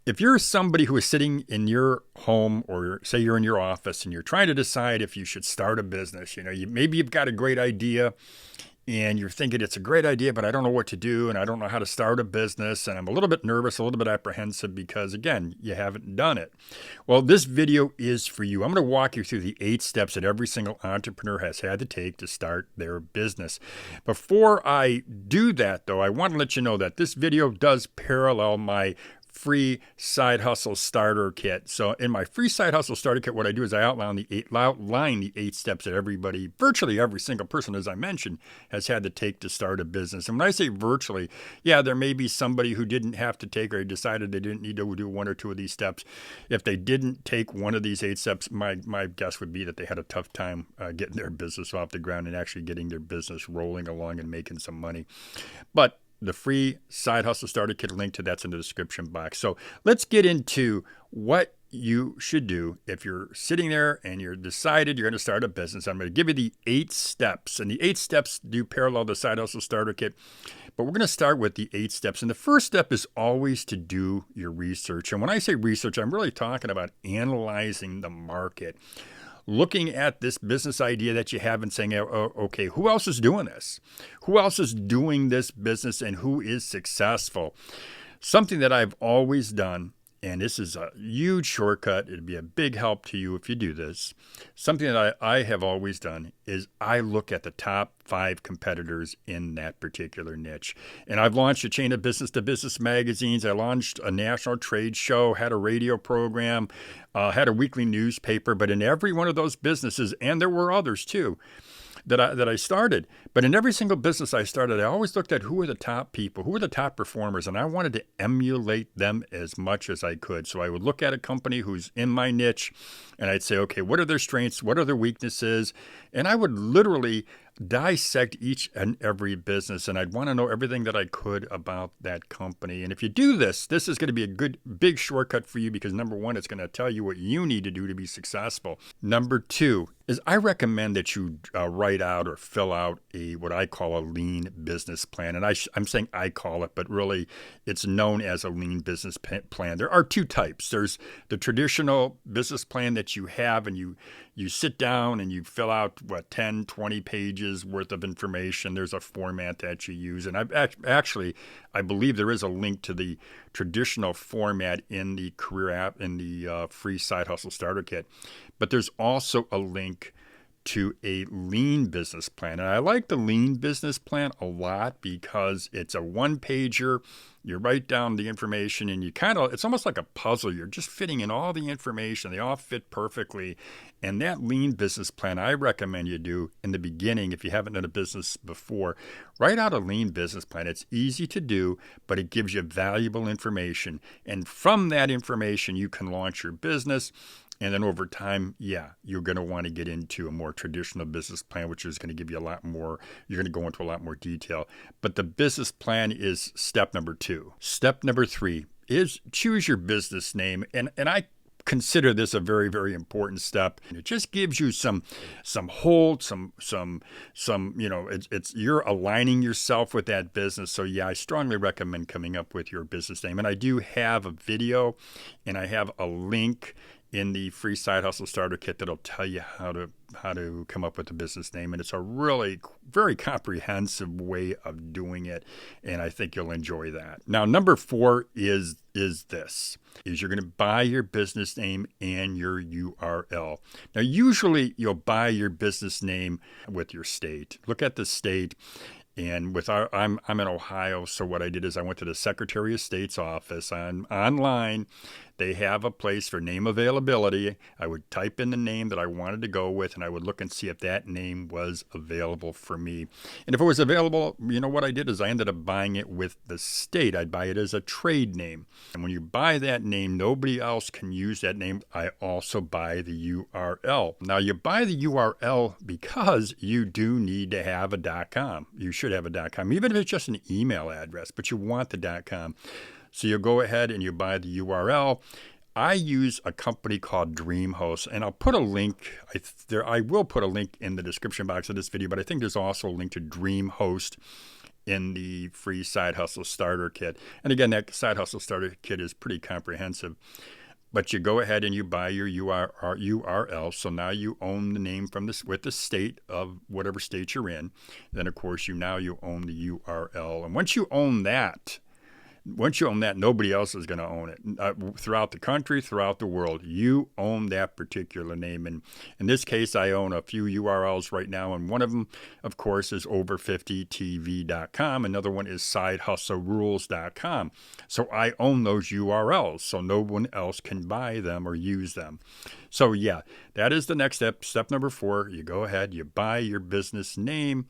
If you're somebody who is sitting in your home or say you're in your office and you're trying to decide if you should start a business, maybe you've got a great idea and you're thinking it's a great idea, but I don't know what to do and I don't know how to start a business and I'm a little bit nervous, a little bit apprehensive because, again, you haven't done it. Well, this video is for you. I'm going to walk you through the 8 steps that every single entrepreneur has had to take to start their business. Before I do that, though, I want to let you know that this video does parallel my free side hustle starter kit. So in my free side hustle starter kit, what I do is I outline the 8 steps that everybody, virtually every single person, as I mentioned, has had to take to start a business. And when I say virtually, yeah, there may be somebody who didn't have to take or decided they didn't need to do 1 or 2 of these steps. If they didn't take one of these 8 steps, my guess would be that they had a tough time getting their business off the ground and actually getting their business rolling along and making some money. But the free side hustle starter kit, link to that's in the description box. So let's get into what you should do if you're sitting there and you're decided you're going to start a business. I'm going to give you the 8 steps, and the 8 steps do parallel the side hustle starter kit. But we're going to start with the 8 steps. And the first step is always to do your research. And when I say research, I'm really talking about analyzing the market, looking at this business idea that you have and saying, oh, okay, who else is doing this? Who else is doing this business and who is successful? Something that I've always done, and this is a huge shortcut. It'd be a big help to you if you do this. Something that I have always done is I look at the top 5 competitors in that particular niche. And I've launched a chain of business-to-business magazines. I launched a national trade show, had a radio program, had a weekly newspaper. But in every one of those businesses, and there were others too, that I started. But in every single business I started, I always looked at who were the top people, who were the top performers, and I wanted to emulate them as much as I could. So I would look at a company who's in my niche, and I'd say, okay, what are their strengths? What are their weaknesses? And I would literally dissect each and every business, and I'd want to know everything that I could about that company. And if you do this, this is going to be a good big shortcut for you because number 1, it's going to tell you what you need to do to be successful. Number 2 is I recommend that you write out or fill out what I call a lean business plan. And I'm saying I call it, but really it's known as a lean business plan. There are 2 types. There's the traditional business plan that you have and you sit down and you fill out 10, 20 pages worth of information. There's a format that you use. And I believe there is a link to the traditional format in the career app, in the free side hustle starter kit. But there's also a link to a lean business plan. And I like the lean business plan a lot because it's a 1-pager. You write down the information and it's almost like a puzzle. You're just fitting in all the information. They all fit perfectly. And that lean business plan, I recommend you do in the beginning if you haven't done a business before. Write out a lean business plan. It's easy to do, but it gives you valuable information. And from that information, you can launch your business. And then over time, you're going to want to get into a more traditional business plan, which is going to give you a lot more. You're going to go into a lot more detail. But the business plan is step number 2. Step number 3 is choose your business name. And I consider this a very, very important step. It just gives you some hold, it's you're aligning yourself with that business. So I strongly recommend coming up with your business name. And I do have a video and I have a link in the free side hustle starter kit that'll tell you how to come up with a business name. And it's a really very comprehensive way of doing it. And I think you'll enjoy that. Now, number 4 is you're going to buy your business name and your URL. Now, usually you'll buy your business name with your state. Look at the state. And I'm in Ohio, so what I did is I went to the Secretary of State's office online. They have a place for name availability. I would type in the name that I wanted to go with, and I would look and see if that name was available for me. And if it was available, what I did is I ended up buying it with the state. I'd buy it as a trade name. And when you buy that name, nobody else can use that name. I also buy the URL. Now, you buy the URL because you do need to have a .com. You should have a .com, even if it's just an email address, but you want the .com. So you go ahead and you buy the URL. I use a company called DreamHost, and I'll put a link. I will put a link in the description box of this video, but I think there's also a link to DreamHost. in the free Side Hustle Starter Kit. And again, that Side Hustle Starter Kit is pretty comprehensive. But you go ahead and you buy your URL. So now you own the name from this with the state of whatever state you're in. Then, of course, you own the URL. And once you own that, nobody else is going to own it. Throughout the country, throughout the world, you own that particular name. And in this case, I own a few URLs right now, and one of them, of course, is over50tv.com. Another one is sidehustlerules.com. So I own those URLs, so no one else can buy them or use them. So yeah, that is the next step. Step number 4, you go ahead, you buy your business name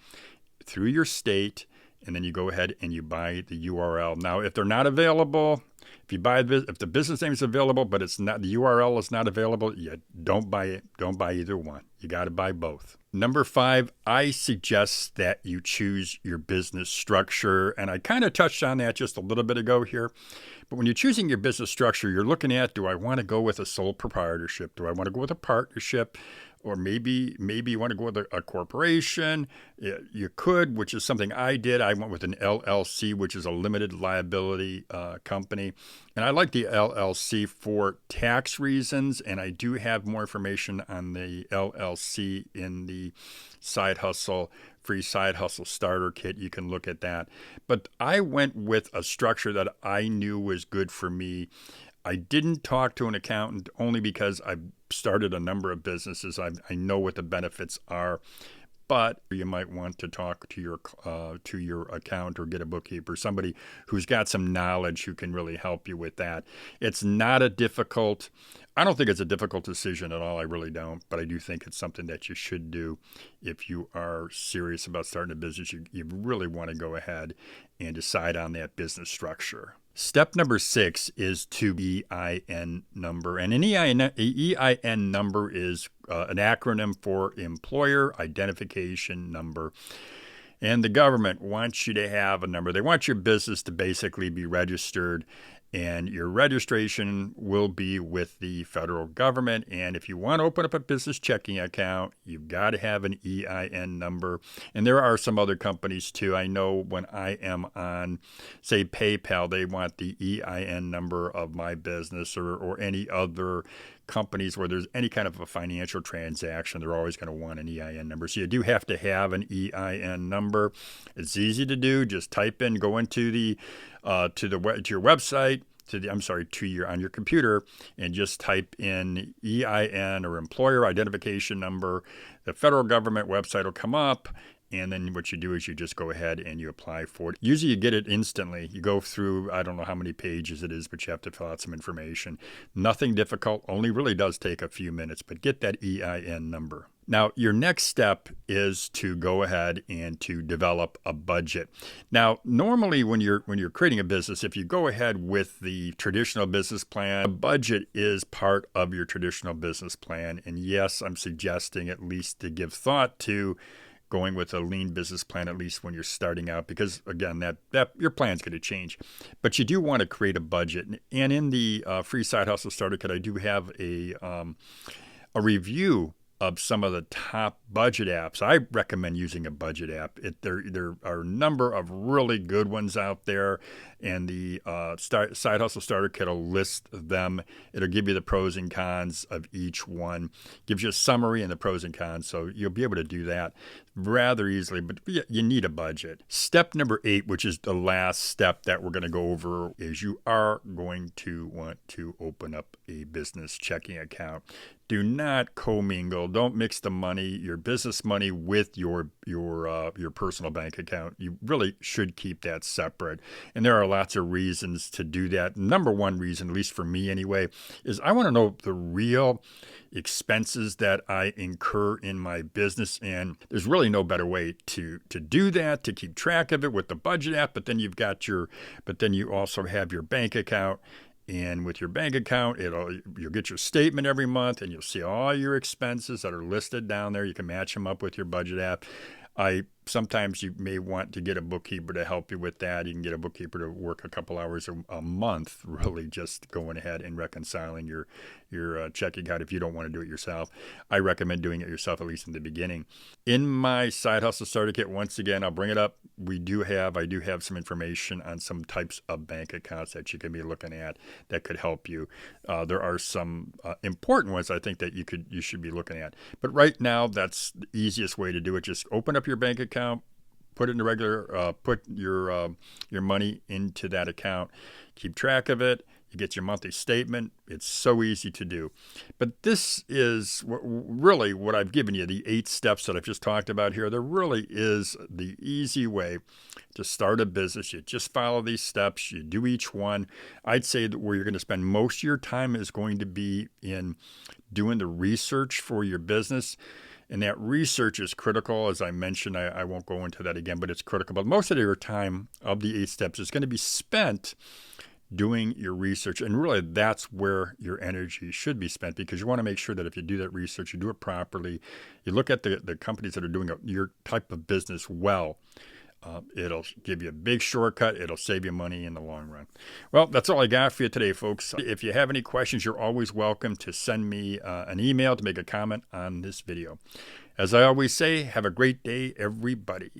through your state, and then you go ahead and you buy the URL. Now, if they're not available, if the business name is available, but it's not, the URL is not available, don't buy it. Don't buy either one. You got to buy both. Number 5, I suggest that you choose your business structure. And I kind of touched on that just a little bit ago here. But when you're choosing your business structure, you're looking at, do I want to go with a sole proprietorship? Do I want to go with a partnership? Or maybe you want to go with a corporation. You could, which is something I did. I went with an LLC, which is a limited liability company. And I like the LLC for tax reasons. And I do have more information on the LLC in the free Side Hustle Starter Kit. You can look at that. But I went with a structure that I knew was good for me. I didn't talk to an accountant only because I've started a number of businesses. I know what the benefits are, but you might want to talk to your accountant or get a bookkeeper, somebody who's got some knowledge who can really help you with that. It's not I don't think it's a difficult decision at all. I really don't, but I do think it's something that you should do if you are serious about starting a business. You really want to go ahead and decide on that business structure. Step number 6 is to EIN number. And an EIN number is an acronym for Employer Identification Number. And the government wants you to have a number. They want your business to basically be registered. And your registration will be with the federal government. And if you want to open up a business checking account, you've got to have an EIN number. And there are some other companies too. I know when I am on, say, PayPal, they want the EIN number of my business or any other companies where there's any kind of a financial transaction. They're always going to want an EIN number. So you do have to have an EIN number. It's easy to do. Just type in, go into to your website, on your computer, and just type in EIN or Employer Identification Number. The federal government website will come up, and then what you do is you just go ahead and you apply for it. Usually you get it instantly. You go through, I don't know how many pages it is, but you have to fill out some information. Nothing difficult, only really does take a few minutes, but get that EIN number. Now, your next step is to go ahead and to develop a budget. Now, normally when you're creating a business, if you go ahead with the traditional business plan, a budget is part of your traditional business plan. And yes, I'm suggesting at least to give thought to going with a lean business plan, at least when you're starting out, because again, that your plan's going to change. But you do want to create a budget. And in the free Side Hustle Starter Kit, I do have a review of some of the top budget apps. I recommend using a budget app. There are a number of really good ones out there, and the Side Hustle Starter Kit will list them. It'll give you the pros and cons of each one. Gives you a summary and the pros and cons, so you'll be able to do that rather easily, but you need a budget. Step number 8, which is the last step that we're going to go over, is you are going to want to open up a business checking account. Do not commingle. Don't mix the money, your business money, with your personal bank account. You really should keep that separate. And there are lots of reasons to do that. Number one reason, at least for me anyway, is I want to know the real expenses that I incur in my business. And there's really no better way to do that, to keep track of it with the budget app. But then you also have your bank account. And with your bank account, you'll get your statement every month, and you'll see all your expenses that are listed down there. You can match them up with your budget app. I sometimes you may want to get a bookkeeper to help you with that. You can get a bookkeeper to work a couple hours a month, really just going ahead and reconciling your checking account if you don't want to do it yourself. I recommend doing it yourself, at least in the beginning. In my Side Hustle Starter Kit, once again, I'll bring it up. I do have some information on some types of bank accounts that you can be looking at that could help you. There are some important ones I think that you should be looking at. But right now, that's the easiest way to do it. Just open up your bank account, put it in the regular, put your money into that account, keep track of it. You get your monthly statement. It's so easy to do. But this is really what I've given you, the 8 steps that I've just talked about here. There really is the easy way to start a business. You just follow these steps. You do each one. I'd say that where you're going to spend most of your time is going to be in doing the research for your business. And that research is critical. As I mentioned, I won't go into that again, but it's critical. But most of your time of the 8 steps is going to be spent doing your research. And really, that's where your energy should be spent, because you want to make sure that if you do that research, you do it properly. You look at the companies that are doing your type of business well. It'll give you a big shortcut. It'll save you money in the long run. Well, that's all I got for you today, folks. If you have any questions, you're always welcome to send me an email to make a comment on this video. As I always say, have a great day, everybody.